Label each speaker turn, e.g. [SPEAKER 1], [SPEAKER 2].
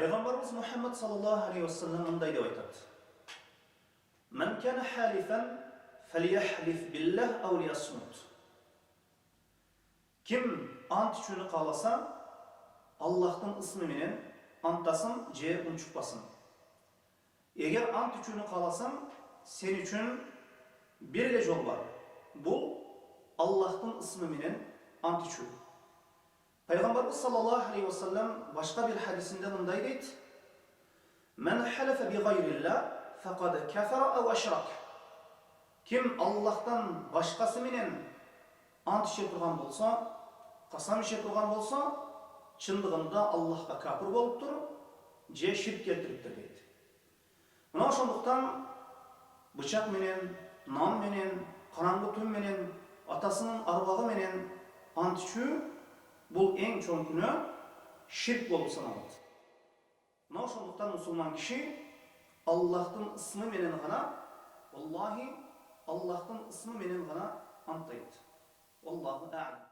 [SPEAKER 1] Peygamberimiz Muhammed sallallahu aleyhi ve sellem mınday dep aytadi. Men kana halifen felyahlif billah aw liyasmut. Kim ant içini kalasa Allah'tan ismi menen antasın je unçukpasın. Eğer ant içini kalasan sen üçün bir yol var. Bu Allah'tan ismi menen ant içi. Peygamberimiz sallallahu aleyhi ve sellem başka bir hadisinde mınday deydi. Men halefe bi gayrillah faqad kafara ev eşrak. Kim Allah'tan başkası menen ant içe turgan bolsa, kasam içe turgan bolsa, çındığında Allah'a kafir boluptur, je şirk keltiriptir deydi. Muna şonduktan bıçak menen, nam menen, karangı tün menen, atasının arbağı menen ant içü bu en çoğun günü şirk bolup sanaladi. Muna şonduktan musulman kişi Allah'tan ismi menen gana, vallahi Allah'tan ismi menen gana antaydı. Wallahu a'lam.